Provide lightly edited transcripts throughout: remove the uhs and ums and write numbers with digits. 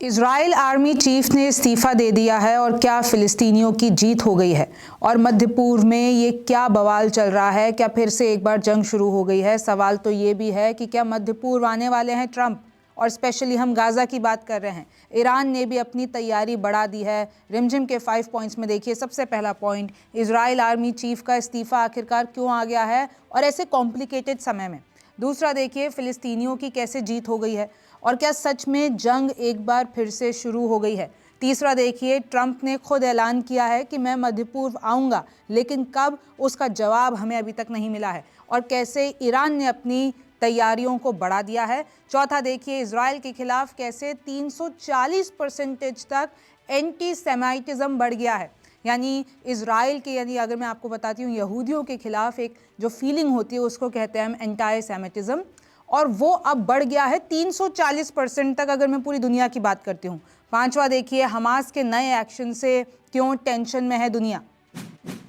Israel army chief ने इस्तीफा दे दिया है और क्या फिलिस्तीनियों की जीत हो गई है। और मध्य पूर्व में ये क्या बवाल चल रहा है, क्या फिर से एक बार जंग शुरू हो गई है। सवाल तो ये भी है कि क्या मध्य पूर्व आने वाले हैं ट्रंप, और स्पेशली हम गाज़ा की बात कर रहे हैं। ईरान ने भी अपनी तैयारी बढ़ा दी है। रिमझिम के 5 पॉइंट्स में देखिए, सबसे पहला पॉइंट, इजराइल आर्मी चीफ का इस्तीफा आखिरकार क्यों आ गया है और ऐसे कॉम्प्लिकेटेड समय में। दूसरा देखिए, फिलिस्तीनियों की कैसे जीत हो गई है और क्या सच में जंग एक बार फिर से शुरू हो गई है। तीसरा देखिए, ट्रंप ने खुद ऐलान किया है कि मैं मध्य पूर्व आऊँगा, लेकिन कब, उसका जवाब हमें अभी तक नहीं मिला है। और कैसे ईरान ने अपनी तैयारियों को बढ़ा दिया है। चौथा देखिए, इजराइल के खिलाफ कैसे 340% तक एंटी सेमाइटिज्म बढ़ गया है। यानी इजराइल के, यानी अगर मैं आपको बताती हूँ, यहूदियों के खिलाफ एक जो फीलिंग होती है उसको कहते हैं हम एंटी सेमिटिज्म, और वो अब बढ़ गया है 340% तक, अगर मैं पूरी दुनिया की बात करती हूँ। पांचवा देखिए, हमास के नए एक्शन से क्यों टेंशन में है दुनिया।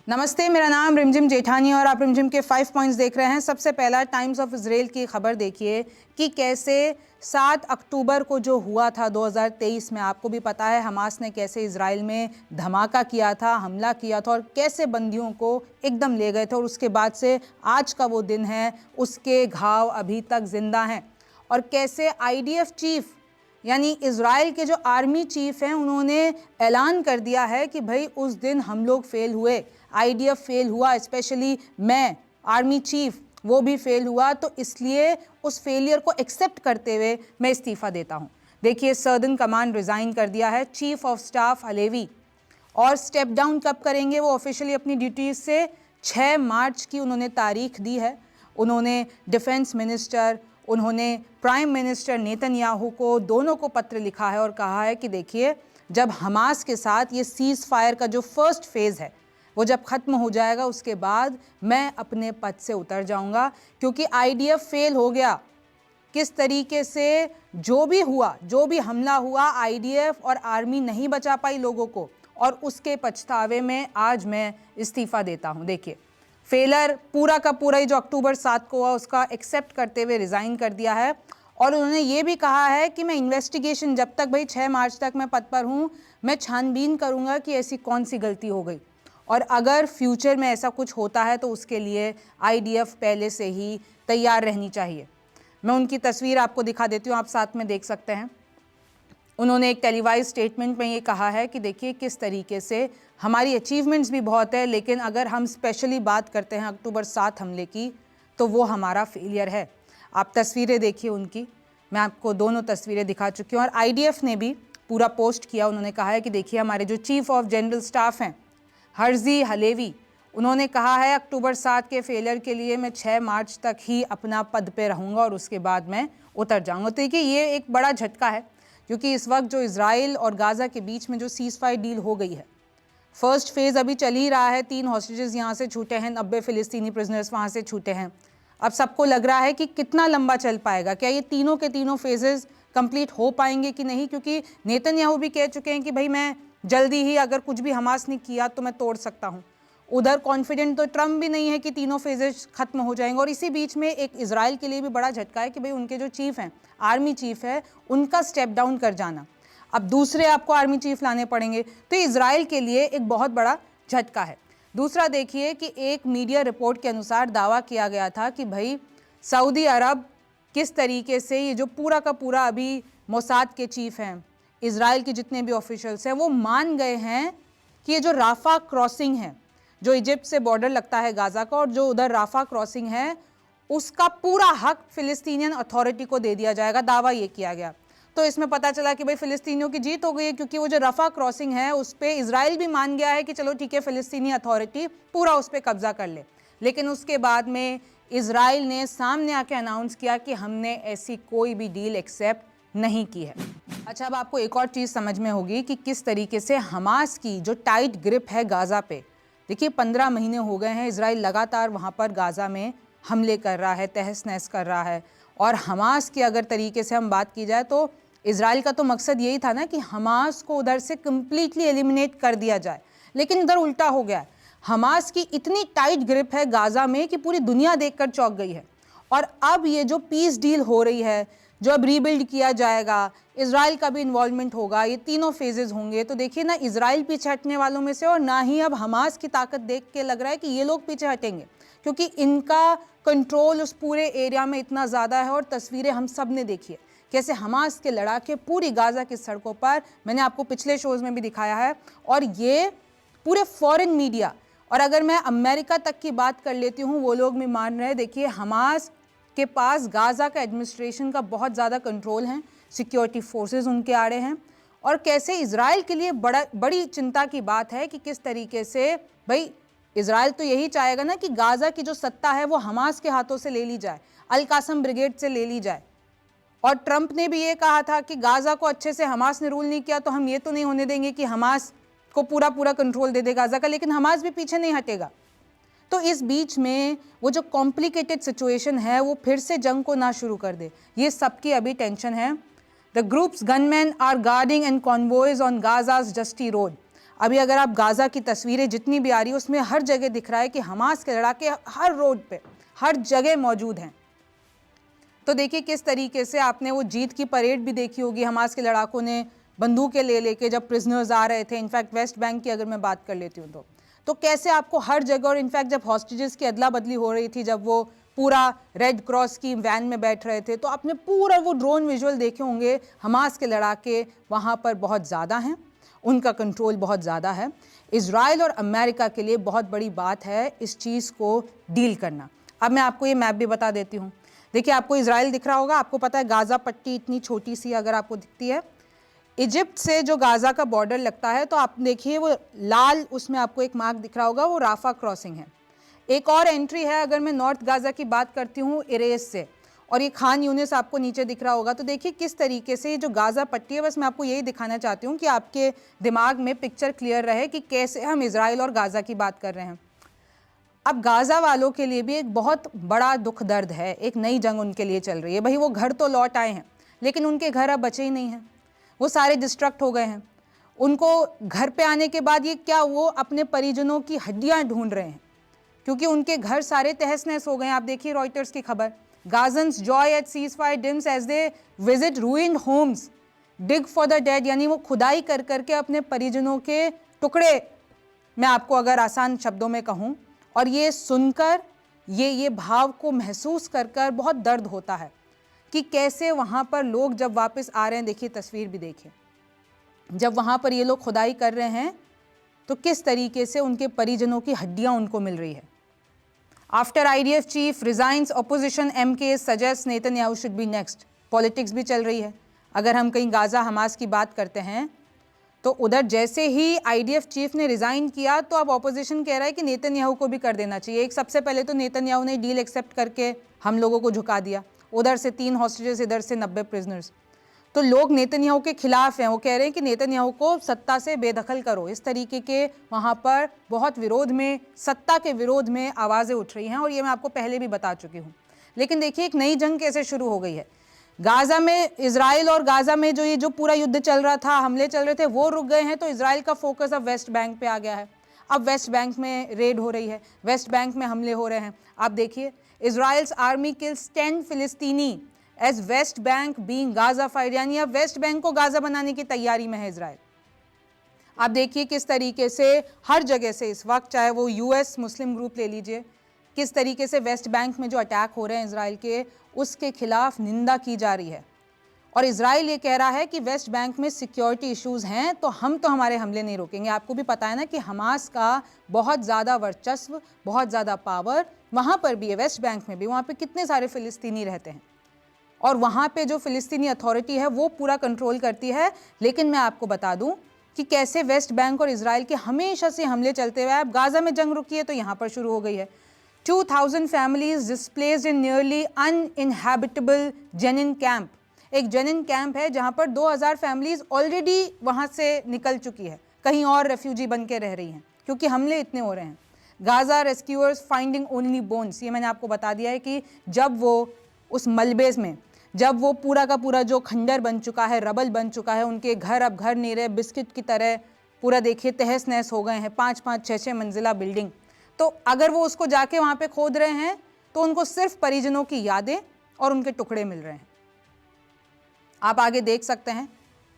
नमस्ते, मेरा नाम रिमझिम जेठानी और आप रिमझिम के 5 पॉइंट्स देख रहे हैं। सबसे पहला, टाइम्स ऑफ इजराइल की खबर देखिए कि कैसे 7 अक्टूबर को जो हुआ था 2023 में, आपको भी पता है हमास ने कैसे इजराइल में धमाका किया था, हमला किया था और कैसे बंदियों को एकदम ले गए थे। और उसके बाद से आज का वो दिन है, उसके घाव अभी तक जिंदा हैं। और कैसे आईडीएफ चीफ, यानी इजराइल के जो आर्मी चीफ हैं, उन्होंने ऐलान कर दिया है कि भाई उस दिन हम लोग फेल हुए, आईडीएफ फेल हुआ, स्पेशली मैं आर्मी चीफ वो भी फेल हुआ, तो इसलिए उस फेलियर को एक्सेप्ट करते हुए मैं इस्तीफा देता हूं। देखिए, सदर्न कमांड रिजाइन कर दिया है चीफ ऑफ स्टाफ हलेवी, और स्टेप डाउन कब करेंगे वो ऑफिशियली अपनी ड्यूटीज से, 6 मार्च की उन्होंने तारीख दी है। उन्होंने डिफेंस मिनिस्टर, उन्होंने प्राइम मिनिस्टर नेतन्याहू को, दोनों को पत्र लिखा है और कहा है कि देखिए, जब हमास के साथ ये सीज फायर का जो फर्स्ट फेज़ है वो जब ख़त्म हो जाएगा, उसके बाद मैं अपने पद से उतर जाऊंगा, क्योंकि आईडीएफ फेल हो गया। किस तरीके से जो भी हुआ, जो भी हमला हुआ, आईडीएफ और आर्मी नहीं बचा पाई लोगों को, और उसके पछतावे में आज मैं इस्तीफा देता हूं। देखिए, फेलर पूरा का पूरा ही जो अक्टूबर 7 को हुआ उसका एक्सेप्ट करते हुए रिज़ाइन कर दिया है। और उन्होंने ये भी कहा है कि मैं इन्वेस्टिगेशन, जब तक भाई 6 मार्च तक मैं पद पर हूँ, मैं छानबीन करूँगा कि ऐसी कौन सी गलती हो गई, और अगर फ्यूचर में ऐसा कुछ होता है तो उसके लिए आईडीएफ पहले से ही तैयार रहनी चाहिए। मैं उनकी तस्वीर आपको दिखा देती हूँ, आप साथ में देख सकते हैं। उन्होंने एक टेलीवाइज स्टेटमेंट में ये कहा है कि देखिए किस तरीके से हमारी अचीवमेंट्स भी बहुत है, लेकिन अगर हम स्पेशली बात करते हैं अक्टूबर 7 हमले की, तो वो हमारा फेलियर है। आप तस्वीरें देखिए उनकी, मैं आपको दोनों तस्वीरें दिखा चुकी हूँ। और आईडीएफ ने भी पूरा पोस्ट किया, उन्होंने कहा है कि देखिए, हमारे जो चीफ ऑफ जनरल स्टाफ हैं हर्जी हलेवी, उन्होंने कहा है अक्टूबर 7 के फेलियर के लिए मैं 6 मार्च तक ही अपना पद पे रहूँगा और उसके बाद मैं उतर जाऊँगा। तो देखिए, ये एक बड़ा झटका है, क्योंकि इस वक्त जो इजराइल और गाज़ा के बीच में जो सीज फायर डील हो गई है, फर्स्ट फेज़ अभी चल ही रहा है। 3 हॉस्टेजेस यहाँ से छूटे हैं, 90 फिलिस्तीनी प्रिजनर्स वहाँ से छूटे हैं। अब सबको लग रहा है कि कितना लंबा चल पाएगा, क्या ये तीनों के तीनों फेजेस कंप्लीट हो पाएंगे कि नहीं, क्योंकि नेतन्याहू भी कह चुके हैं कि भाई मैं जल्दी ही, अगर कुछ भी हमास ने किया तो मैं तोड़ सकता हूँ। उधर कॉन्फिडेंट तो ट्रंप भी नहीं है कि तीनों फेजेस खत्म हो जाएंगे। और इसी बीच में एक इजराइल के लिए भी बड़ा झटका है कि भाई उनके जो चीफ हैं, आर्मी चीफ है, उनका स्टेप डाउन कर जाना, अब दूसरे आपको आर्मी चीफ लाने पड़ेंगे, तो इजराइल के लिए एक बहुत बड़ा झटका है। दूसरा देखिए कि एक मीडिया रिपोर्ट के अनुसार दावा किया गया था कि भाई सऊदी अरब किस तरीके से, ये जो पूरा का पूरा अभी मोसाद के चीफ हैं, इजराइल के जितने भी ऑफिशियल्स हैं, वो मान गए हैं कि ये जो राफा क्रॉसिंग है, जो इजिप्ट से बॉर्डर लगता है गाज़ा का, और जो उधर राफा क्रॉसिंग है, उसका पूरा हक फिलिस्तीनियन अथॉरिटी को दे दिया जाएगा। दावा ये किया गया। तो इसमें पता चला कि भाई फिलिस्तीनियों की जीत हो गई है, क्योंकि वो जो रफा क्रॉसिंग है उस पर इजराइल भी मान गया है कि चलो ठीक है, फिलिस्तीनी अथॉरिटी पूरा उस पर कब्जा कर ले। लेकिन उसके बाद में इजराइल ने सामने आके अनाउंस किया कि हमने ऐसी कोई भी डील एक्सेप्ट नहीं की है। अच्छा, अब आपको एक और चीज़ समझ में होगी कि किस तरीके से हमास की जो टाइट ग्रिप है गाज़ा पे। देखिए, 15 महीने हो गए हैं, इजराइल लगातार वहाँ पर गाज़ा में हमले कर रहा है, तहस नहस कर रहा है। और हमास की अगर तरीके से हम बात की जाए, तो इजराइल का तो मकसद यही था ना कि हमास को उधर से कंप्लीटली एलिमिनेट कर दिया जाए, लेकिन इधर उल्टा हो गया है। हमास की इतनी टाइट ग्रिप है गाज़ा में कि पूरी दुनिया देखकर चौंक गई है। और अब ये जो पीस डील हो रही है, जो अब रीबिल्ड किया जाएगा, इजराइल का भी इन्वॉल्वमेंट होगा, ये तीनों फेजेस होंगे। तो देखिए ना, इजराइल पीछे हटने वालों में से और ना ही अब हमास की ताकत देख के लग रहा है कि ये लोग पीछे हटेंगे, क्योंकि इनका कंट्रोल उस पूरे एरिया में इतना ज़्यादा है। और तस्वीरें हम सब ने देखी है कैसे हमास के लड़ाके पूरी गाज़ा की सड़कों पर, मैंने आपको पिछले शोज़ में भी दिखाया है। और ये पूरे फॉरेन मीडिया और अगर मैं अमेरिका तक की बात कर लेती हूँ, वो लोग भी मान रहे हैं। देखिए, हमास के पास गाज़ा का एडमिनिस्ट्रेशन का बहुत ज़्यादा कंट्रोल है, सिक्योरिटी फोर्सेस उनके आड़े हैं। और कैसे इजराइल के लिए बड़ी चिंता की बात है कि किस तरीके से, भाई इजराइल तो यही चाहेगा ना कि गाज़ा की जो सत्ता है वो हमास के हाथों से ले ली जाए, अल कासम ब्रिगेड से ले ली जाए। और ट्रंप ने भी ये कहा था कि गाज़ा को अच्छे से हमास ने रूल नहीं किया तो हम ये तो नहीं होने देंगे कि हमास को पूरा कंट्रोल दे दे गाज़ा का, लेकिन हमास भी पीछे नहीं हटेगा। तो इस बीच में वो जो कॉम्प्लिकेटेड सिचुएशन है वो फिर से जंग को ना शुरू कर दे, ये सबकी अभी टेंशन है। The groups gunmen are guarding and convoys on Gaza's dusty road. अभी अगर आप गाज़ा की तस्वीरें जितनी भी आ रही है उसमें हर जगह दिख रहा है कि हमास के लड़ाके हर रोड पे हर जगह मौजूद हैं। तो देखिए किस तरीके से, आपने वो जीत की परेड भी देखी होगी, हमास के लड़ाकों ने बंदूकें ले लेके जब प्रिजनर्स आ रहे थे। इनफैक्ट वेस्ट बैंक की अगर मैं बात कर लेती हूँ तो कैसे आपको हर जगह, और इनफैक्ट जब हॉस्टेजेस की अदला बदली हो रही थी, जब वो पूरा रेड क्रॉस की वैन में बैठ रहे थे, तो आपने पूरा वो ड्रोन विजुअल देखे होंगे। हमास के लड़ाके वहाँ पर बहुत ज़्यादा हैं, उनका कंट्रोल बहुत ज़्यादा है। इजराइल और अमेरिका के लिए बहुत बड़ी बात है इस चीज़ को डील करना। अब मैं आपको ये मैप भी बता देती हूँ। देखिए, आपको इजराइल दिख रहा होगा, आपको पता है गाज़ा पट्टी इतनी छोटी सी अगर आपको दिखती है, इजिप्ट से जो गाज़ा का बॉर्डर लगता है, तो आप देखिए वो लाल उसमें आपको एक मार्क दिख रहा होगा, वो राफा क्रॉसिंग है। एक और एंट्री है अगर मैं नॉर्थ गाज़ा की बात करती हूँ इरेस से, और ये खान यूनिस आपको नीचे दिख रहा होगा। तो देखिए किस तरीके से ये जो गाज़ा पट्टी है, बस मैं आपको यही दिखाना चाहती हूँ कि आपके दिमाग में पिक्चर क्लियर रहे कि कैसे हम इजराइल और गाज़ा की बात कर रहे हैं। अब गाज़ा वालों के लिए भी एक बहुत बड़ा दुख दर्द है, एक नई जंग उनके लिए चल रही है। भाई वो घर तो लौट आए हैं, लेकिन उनके घर अब बचे ही नहीं हैं, वो सारे डिस्ट्रक्ट हो गए हैं। उनको घर पे आने के बाद ये क्या, वो अपने परिजनों की हड्डियां ढूंढ रहे हैं, क्योंकि उनके घर सारे तहस नहस हो गए हैं। आप देखिए रॉयटर्स की खबर, Gazans joy at ceasefire dims as they visit ruined homes dig for the dead, यानी वो खुदाई कर करके अपने परिजनों के टुकड़े, मैं आपको अगर आसान शब्दों में कहूँ, और ये सुनकर ये भाव को महसूस कर कर बहुत दर्द होता है कि कैसे वहाँ पर लोग जब वापस आ रहे हैं। देखिए तस्वीर भी देखिए, जब वहाँ पर ये लोग खुदाई कर रहे हैं तो किस तरीके से उनके परिजनों की हड्डियाँ उनको मिल रही है। After IDF chief resigns, opposition MK suggest Netanyahu should be next. Politics भी चल रही है। अगर हम कहीं गाज़ा हमास की बात करते हैं तो उधर जैसे ही IDF चीफ ने रिज़ाइन किया तो अब ऑपोजिशन कह रहा है कि नेतन्याहू को भी कर देना चाहिए। एक सबसे पहले तो नेतन्याहू ने डील एक्सेप्ट करके हम लोगों को झुका दिया, उधर से 3 हॉस्टेजेस, इधर से 90 प्रिजनर्स। तो लोग नेतन्याहू के खिलाफ हैं, वो कह रहे हैं कि नेतन्याहू को सत्ता से बेदखल करो। इस तरीके के वहाँ पर बहुत विरोध में, सत्ता के विरोध में आवाज़ें उठ रही हैं, और ये मैं आपको पहले भी बता चुकी हूँ। लेकिन देखिए एक नई जंग कैसे शुरू हो गई है। गाज़ा में, इजराइल और गाज़ा में जो पूरा युद्ध चल रहा था, हमले चल रहे थे, वो रुक गए हैं। तो इजराइल का फोकस अब वेस्ट बैंक पे आ गया है। अब वेस्ट बैंक में रेड हो रही है, वेस्ट बैंक में हमले हो रहे हैं। आप देखिए, इजराइल्स आर्मी किल्स 10 फिलिस्तीनी as West Bank being Gazafied, यानी अब वेस्ट बैंक को गाज़ा बनाने की तैयारी में है इजराइल। आप देखिए किस तरीके से हर जगह से इस वक्त, चाहे वो US मुस्लिम ग्रुप ले लीजिए, किस तरीके से वेस्ट बैंक में जो अटैक हो रहे हैं इजराइल के, उसके खिलाफ निंदा की जा रही है। और इजराइल ये कह रहा है कि वेस्ट बैंक में सिक्योरिटी इश्यूज़ हैं, तो हम तो हमारे हमले नहीं रोकेंगे। आपको भी पता है ना कि हमास का बहुत ज़्यादा वर्चस्व, बहुत ज़्यादा पावर वहाँ पर भी है, वेस्ट बैंक में भी। वहाँ पे कितने सारे फ़िलिस्तीनी रहते हैं, और वहाँ पे जो फ़िलिस्तीनी अथॉरिटी है वो पूरा कंट्रोल करती है। लेकिन मैं आपको बता दूँ कि कैसे वेस्ट बैंक और इजराइल के हमेशा से हमले चलते हुए, अब गाज़ा में जंग रुकी है तो यहाँ पर शुरू हो गई है। 2000 families displaced in nearly uninhabitable Jenin camp. एक जेनिन कैंप है जहाँ पर 2000 फैमिलीज ऑलरेडी वहाँ से निकल चुकी है, कहीं और रेफ्यूजी बन के रह रही हैं क्योंकि हमले इतने हो रहे हैं। Gaza rescuers finding only bones, ये मैंने आपको बता दिया है कि जब वो उस मलबे में, जब वो पूरा का पूरा जो खंडर बन चुका है, रबल बन चुका है, उनके घर अब घर नहीं रहे, बिस्किट की तरह पूरा देखिए तहस नहस हो गए हैं, 5-5, 6-6 मंजिला बिल्डिंग। तो अगर वो उसको जाके वहाँ पे खोद रहे हैं तो उनको सिर्फ परिजनों की यादें और उनके टुकड़े मिल रहे हैं। आप आगे देख सकते हैं,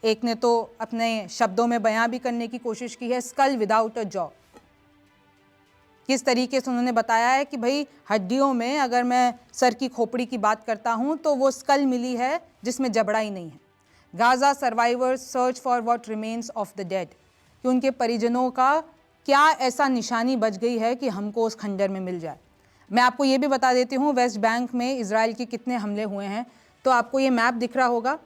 एक ने तो अपने शब्दों में बयां भी करने की कोशिश की है, स्कल विदाउट अ जॉ। किस तरीके से उन्होंने बताया है कि भाई हड्डियों में अगर मैं सर की खोपड़ी की बात करता हूं तो वो स्कल मिली है जिसमें जबड़ा ही नहीं है। Gaza survivors search for what remains of the dead, कि उनके परिजनों का क्या ऐसा निशानी बच गई है कि हमको उस खंडर में मिल जाए। मैं आपको ये भी बता देती हूँ वेस्ट बैंक में इजराइल के कितने हमले हुए हैं। तो आपको ये मैप दिख रहा होगा,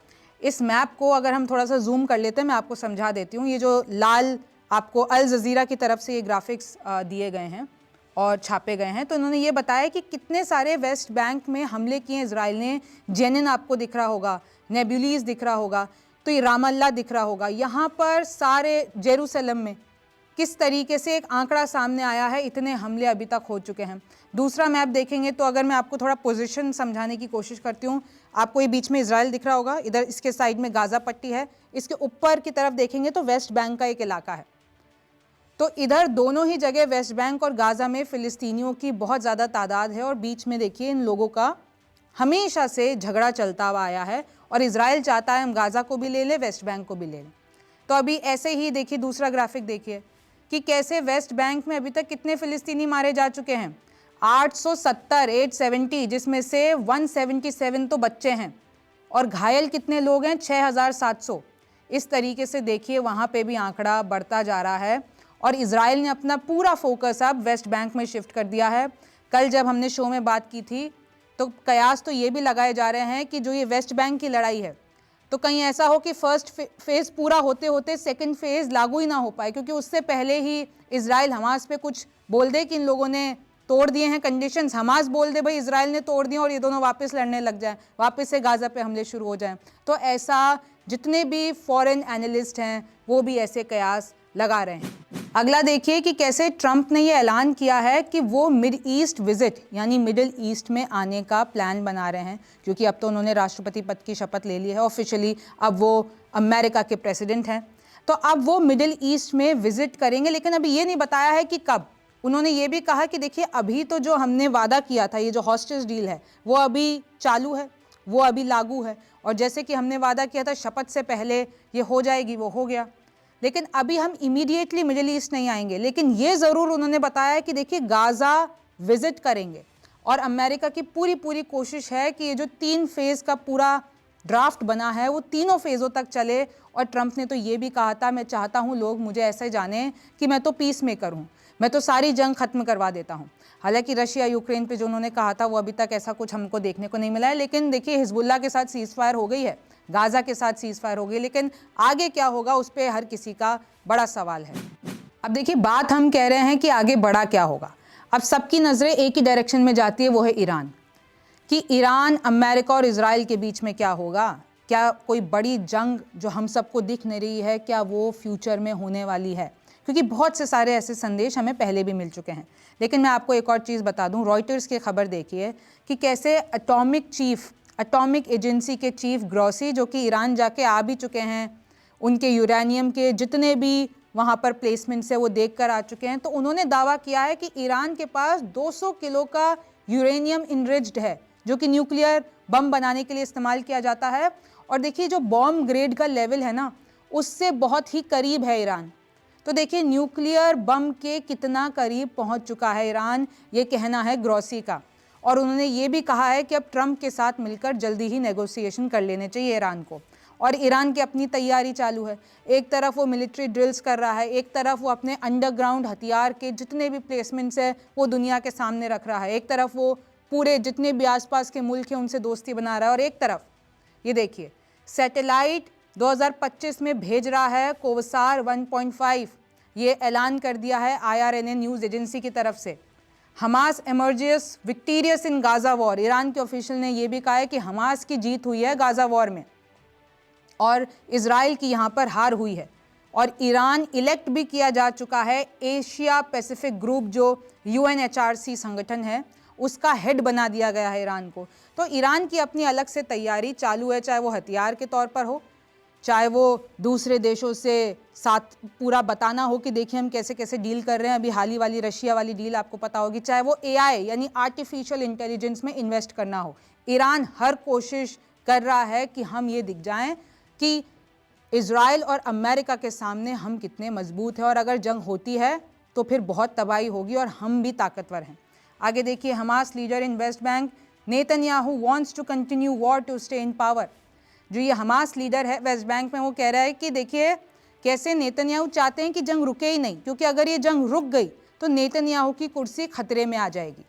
इस मैप को अगर हम थोड़ा सा जूम कर लेते हैं, मैं आपको समझा देती हूँ। ये जो लाल आपको अल जजीरा की तरफ से ये ग्राफिक्स दिए गए हैं और छापे गए हैं, तो इन्होंने ये बताया कि कितने सारे वेस्ट बैंक में हमले किए इजराइल ने। जेनिन आपको दिख रहा होगा, नेबुलीज दिख रहा होगा, तो ये रामल्ला दिख रहा होगा। यहाँ पर सारे जेरूसलम में किस तरीके से एक आंकड़ा सामने आया है, इतने हमले अभी तक हो चुके हैं। दूसरा मैप देखेंगे तो अगर मैं आपको थोड़ा पोजीशन समझाने की कोशिश करती हूँ, आपको ये बीच में इजराइल दिख रहा होगा, इधर इसके साइड में गाजा पट्टी है, इसके ऊपर की तरफ देखेंगे तो वेस्ट बैंक का एक इलाका है। तो इधर दोनों ही जगह वेस्ट बैंक और गाजा में फ़िलिस्तीनियों की बहुत ज़्यादा तादाद है और बीच में देखिए इन लोगों का हमेशा से झगड़ा चलता हुआ आया है और इजराइल चाहता है हम गाजा को भी ले लें, वेस्ट बैंक को भी ले लें। तो अभी ऐसे ही देखिए दूसरा ग्राफिक देखिए कि कैसे वेस्ट बैंक में अभी तक कितने फ़िलिस्तीनी मारे जा चुके हैं, 870, जिसमें से 177 तो बच्चे हैं और घायल कितने लोग हैं, 6700। इस तरीके से देखिए वहाँ पे भी आंकड़ा बढ़ता जा रहा है और इजराइल ने अपना पूरा फोकस अब वेस्ट बैंक में शिफ्ट कर दिया है। कल जब हमने शो में बात की थी तो कयास तो ये भी लगाए जा रहे हैं कि जो ये वेस्ट बैंक की लड़ाई है तो कहीं ऐसा हो कि फर्स्ट फेज़ पूरा होते होते सेकंड फेज़ लागू ही ना हो पाए, क्योंकि उससे पहले ही इजराइल हमास पे कुछ बोल दे कि इन लोगों ने तोड़ दिए हैं कंडीशंस, हमास बोल दे भाई इजराइल ने तोड़ दिए और ये दोनों वापस लड़ने लग जाएं, वापस से गाजा पे हमले शुरू हो जाएं। तो ऐसा जितने भी फॉरेन एनालिस्ट हैं वो भी ऐसे कयास लगा रहे हैं। अगला देखिए कि कैसे ट्रंप ने ये ऐलान किया है कि वो मिड ईस्ट विजिट यानी मिडिल ईस्ट में आने का प्लान बना रहे हैं, क्योंकि अब तो उन्होंने राष्ट्रपति पद की शपथ ले ली है ऑफिशियली, अब वो अमेरिका के प्रेसिडेंट हैं। तो अब वो मिडिल ईस्ट में विजिट करेंगे, लेकिन अभी ये नहीं बताया है कि कब। उन्होंने ये भी कहा कि देखिए अभी तो जो हमने वादा किया था, ये जो हॉस्टेज डील है वो अभी चालू है, वो अभी लागू है और जैसे कि हमने वादा किया था शपथ से पहले ये हो जाएगी, वो हो गया। लेकिन अभी हम इमीडिएटली मिडिल ईस्ट नहीं आएंगे, लेकिन ये ज़रूर उन्होंने बताया कि देखिए गाजा विजिट करेंगे और अमेरिका की पूरी पूरी कोशिश है कि ये जो 3 फेज़ का पूरा ड्राफ्ट बना है वो तीनों फेज़ों तक चले। और ट्रंप ने तो ये भी कहा था मैं चाहता हूँ लोग मुझे ऐसे जाने कि मैं तो पीस मेकर हूँ, मैं तो सारी जंग ख़त्म करवा देता हूँ। हालांकि रशिया यूक्रेन पे जो उन्होंने कहा था वो अभी तक ऐसा कुछ हमको देखने को नहीं मिला है, लेकिन देखिए हिजबुल्लाह के साथ सीज़ फायर हो गई है, गाजा के साथ सीज़ फायर हो गई, लेकिन आगे क्या होगा उस पर हर किसी का बड़ा सवाल है। अब देखिए बात हम कह रहे हैं कि आगे बड़ा क्या होगा, अब सबकी नज़रें एक ही डायरेक्शन में जाती है, वो है ईरान, कि ईरान अमेरिका और इजराइल के बीच में क्या होगा, क्या कोई बड़ी जंग जो हम सबको दिख नहीं रही है क्या वो फ्यूचर में होने वाली है, क्योंकि बहुत से सारे ऐसे संदेश हमें पहले भी मिल चुके हैं। लेकिन मैं आपको एक और चीज़ बता दूं, रॉयटर्स की खबर देखिए कि कैसे एटॉमिक एजेंसी के चीफ ग्रॉसी, जो कि ईरान जाके आ भी चुके हैं, उनके यूरेनियम के जितने भी वहाँ पर प्लेसमेंट्स है वो देख कर आ चुके हैं, तो उन्होंने दावा किया है कि ईरान के पास 200 किलो का यूरेनियम इनरिच्ड है जो कि न्यूक्लियर बम बनाने के लिए इस्तेमाल किया जाता है। और देखिए जो बॉम्ब ग्रेड का लेवल है ना उससे बहुत ही करीब है ईरान। तो देखिए न्यूक्लियर बम के कितना करीब पहुंच चुका है ईरान, ये कहना है ग्रॉसी का। और उन्होंने ये भी कहा है कि अब ट्रंप के साथ मिलकर जल्दी ही नेगोशिएशन कर लेने चाहिए ईरान को। और ईरान की अपनी तैयारी चालू है, एक तरफ वो मिलिट्री ड्रिल्स कर रहा है, एक तरफ वो अपने अंडरग्राउंड हथियार के जितने भी प्लेसमेंट्स है वो दुनिया के सामने रख रहा है, एक तरफ वो पूरे जितने भी आसपास के मुल्क हैं उनसे दोस्ती बना रहा है, और एक तरफ ये देखिए सैटेलाइट 2025 में भेज रहा है कोवसार 1.5, ये ऐलान कर दिया है IRNA न्यूज़ एजेंसी की तरफ से। हमास एमर्जेस विक्टीरियस इन गाज़ा वॉर, ईरान के ऑफिशियल ने यह भी कहा है कि हमास की जीत हुई है गाज़ा वॉर में और इजराइल की यहाँ पर हार हुई है। और ईरान इलेक्ट भी किया जा चुका है एशिया पैसिफिक ग्रुप जो UNHRC संगठन है उसका हेड बना दिया गया है ईरान को। तो ईरान की अपनी अलग से तैयारी चालू है, चाहे वो हथियार के तौर पर हो, चाहे वो दूसरे देशों से साथ पूरा बताना हो कि देखिए हम कैसे कैसे डील कर रहे हैं, अभी हाल ही वाली रशिया वाली डील आपको पता होगी, चाहे वो AI यानी आर्टिफिशियल इंटेलिजेंस में इन्वेस्ट करना हो। ईरान हर कोशिश कर रहा है कि हम ये दिख जाएं कि इजराइल और अमेरिका के सामने हम कितने मजबूत हैं और अगर जंग होती है तो फिर बहुत तबाही होगी और हम भी ताकतवर हैं। आगे देखिए, Hamas leader in West Bank Netanyahu wants to continue war to stay in power. जो ये हमास लीडर है वेस्ट बैंक में, वो कह रहा है कि देखिए कैसे नेतन्याहू चाहते हैं कि जंग रुके ही नहीं, क्योंकि अगर ये जंग रुक गई तो नेतन्याहू की कुर्सी खतरे में आ जाएगी।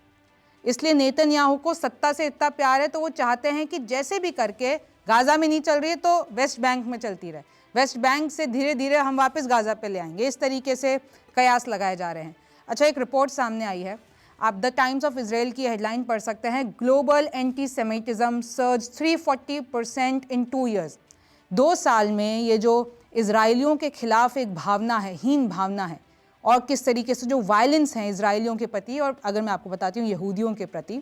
इसलिए नेतन्याहू को सत्ता से इतना प्यार है तो वो चाहते हैं कि जैसे भी करके गाज़ा में नहीं चल रही है तो वेस्ट बैंक में चलती रहे, वेस्ट बैंक से धीरे धीरे हम वापस गाज़ा पे ले आएंगे। इस तरीके से कयास लगाए जा रहे हैं। अच्छा, एक रिपोर्ट सामने आई है, आप द टाइम्स ऑफ इजराइल की हेडलाइन पढ़ सकते हैं, ग्लोबल एंटी सेमिटिज्म सर्ज 340% इन 2 years। 2 साल में ये जो इजराइलियों के खिलाफ एक भावना है, हीन भावना है, और किस तरीके से जो वायलेंस है इजराइलियों के प्रति, और अगर मैं आपको बताती हूँ यहूदियों के प्रति,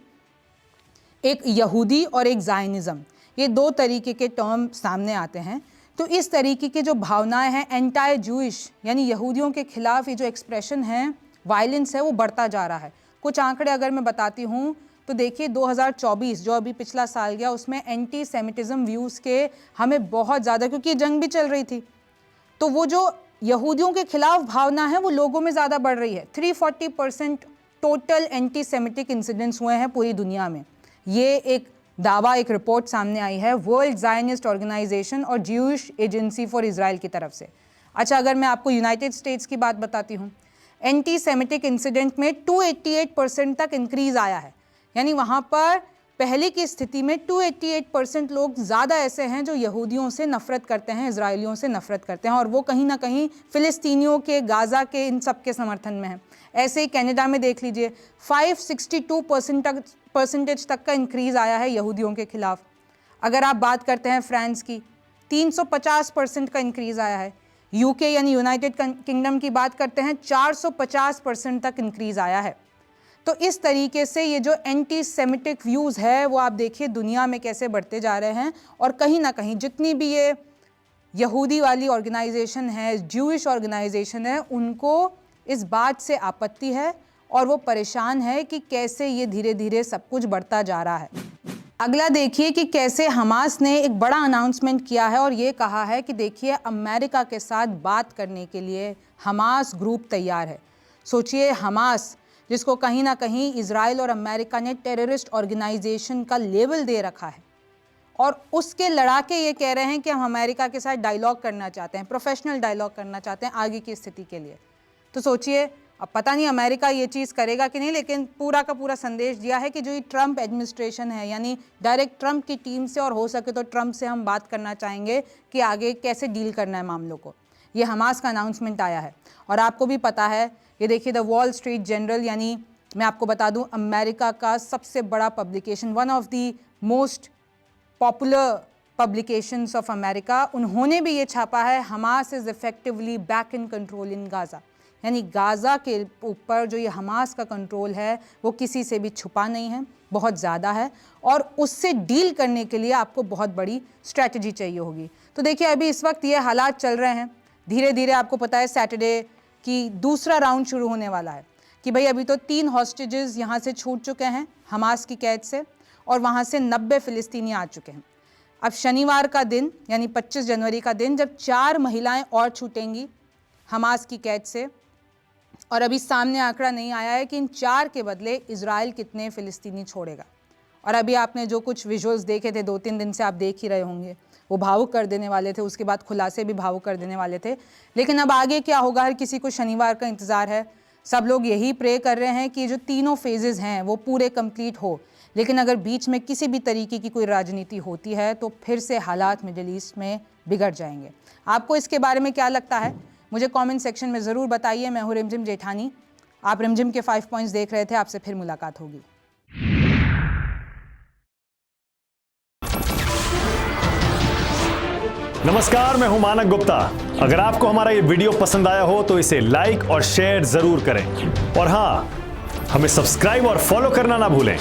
एक यहूदी और एक ज़ायनिज़्म, ये 2 तरीके के टर्म सामने आते हैं। तो इस तरीके की जो भावनाएं हैं एंटी जूइश यानी यहूदियों के खिलाफ, ये जो एक्सप्रेशन है, वायलेंस है, वो बढ़ता जा रहा है। कुछ आंकड़े अगर मैं बताती हूँ तो देखिए 2024 जो अभी पिछला साल गया उसमें एंटी सेमिटिज्म व्यूज़ के हमें बहुत ज़्यादा, क्योंकि ये जंग भी चल रही थी, तो वो जो यहूदियों के खिलाफ भावना है वो लोगों में ज़्यादा बढ़ रही है। 340% टोटल एंटी सेमिटिक इंसिडेंट्स हुए हैं पूरी दुनिया में। ये एक दावा, एक रिपोर्ट सामने आई है वर्ल्ड ज़ायनिस्ट ऑर्गेनाइजेशन और ज्यूइश एजेंसी फॉर इज़राइल की तरफ से। अच्छा, अगर मैं आपको यूनाइटेड स्टेट्स की बात बताती हूँ, एंटी सेमिटिक इंसिडेंट में 288% तक इंक्रीज़ आया है। यानी वहाँ पर पहले की स्थिति में 288% लोग ज़्यादा ऐसे हैं जो यहूदियों से नफ़रत करते हैं, इजराइलियों से नफ़रत करते हैं, और वो कहीं ना कहीं फ़िलिस्तीनियों के, गाज़ा के, इन सब के समर्थन में है। ऐसे ही कनाडा में देख लीजिए 562% तक का इंक्रीज़ आया है यहूदियों के खिलाफ। अगर आप बात करते हैं फ्रांस की, 350% का इंक्रीज़ आया है। यूके यानी यूनाइटेड किंगडम की बात करते हैं, 450% तक इंक्रीज़ आया है। तो इस तरीके से ये जो एंटी सेमिटिक व्यूज़ है वो आप देखिए दुनिया में कैसे बढ़ते जा रहे हैं, और कहीं ना कहीं जितनी भी ये यहूदी वाली ऑर्गेनाइजेशन है, ज्यूइश ऑर्गेनाइजेशन है, उनको इस बात से आपत्ति है और वो परेशान है कि कैसे ये धीरे धीरे सब कुछ बढ़ता जा रहा है। अगला देखिए कि कैसे हमास ने एक बड़ा अनाउंसमेंट किया है और ये कहा है कि देखिए अमेरिका के साथ बात करने के लिए हमास ग्रुप तैयार है। सोचिए, हमास जिसको कहीं ना कहीं इजराइल और अमेरिका ने टेररिस्ट ऑर्गेनाइजेशन का लेबल दे रखा है, और उसके लड़ाके ये कह रहे हैं कि हम अमेरिका के साथ डायलॉग करना चाहते हैं, प्रोफेशनल डायलॉग करना चाहते हैं आगे की स्थिति के लिए। तो सोचिए, अब पता नहीं अमेरिका ये चीज़ करेगा कि नहीं, लेकिन पूरा का पूरा संदेश दिया है कि जो ये ट्रंप एडमिनिस्ट्रेशन है, यानी डायरेक्ट ट्रंप की टीम से, और हो सके तो ट्रंप से हम बात करना चाहेंगे कि आगे कैसे डील करना है मामलों को। ये हमास का अनाउंसमेंट आया है। और आपको भी पता है, ये देखिए द वॉल स्ट्रीट जर्नल, यानी मैं आपको बता दूं अमेरिका का सबसे बड़ा publication, one of the most popular publications of America, उन्होंने भी ये छापा है, Hamas is effectively back in control in Gaza. यानी गाज़ा के ऊपर जो ये हमास का कंट्रोल है वो किसी से भी छुपा नहीं है, बहुत ज़्यादा है, और उससे डील करने के लिए आपको बहुत बड़ी स्ट्रैटेजी चाहिए होगी। तो देखिए अभी इस वक्त ये हालात चल रहे हैं, धीरे धीरे आपको पता है सैटरडे की दूसरा राउंड शुरू होने वाला है कि भाई अभी तो 3 हॉस्टेजेस यहाँ से छूट चुके हैं हमास की कैद से, और वहाँ से 90 फ़िलिस्तीनी आ चुके हैं। अब शनिवार का दिन यानी 25 जनवरी का दिन जब 4 महिलाएं और छूटेंगी हमास की कैद से, और अभी सामने आंकड़ा नहीं आया है कि इन 4 के बदले इजराइल कितने फ़िलिस्तीनी छोड़ेगा। और अभी आपने जो कुछ विजुअल्स देखे थे 2-3 दिन से आप देख ही रहे होंगे, वो भावुक कर देने वाले थे, उसके बाद खुलासे भी भावुक कर देने वाले थे। लेकिन अब आगे क्या होगा हर किसी को शनिवार का इंतज़ार है। सब लोग यही प्रे कर रहे हैं कि जो तीनों फेजेस हैं वो पूरे कंप्लीट हो, लेकिन अगर बीच में किसी भी तरीके की कोई राजनीति होती है तो फिर से हालात मिडिल ईस्ट में बिगड़ जाएंगे। आपको इसके बारे में क्या लगता है मुझे कमेंट सेक्शन में ज़रूर बताइए। मैं हूँ रिमझिम जेठानी, आप रिमझिम के 5 पॉइंट्स देख रहे थे। आपसे फिर मुलाकात होगी। नमस्कार, मैं हूं मानक गुप्ता। अगर आपको हमारा ये वीडियो पसंद आया हो तो इसे लाइक और शेयर जरूर करें, और हाँ, हमें सब्सक्राइब और फॉलो करना ना भूलें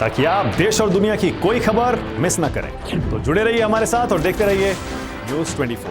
ताकि आप देश और दुनिया की कोई खबर मिस ना करें। तो जुड़े रहिए हमारे साथ और देखते रहिए न्यूज़ 24।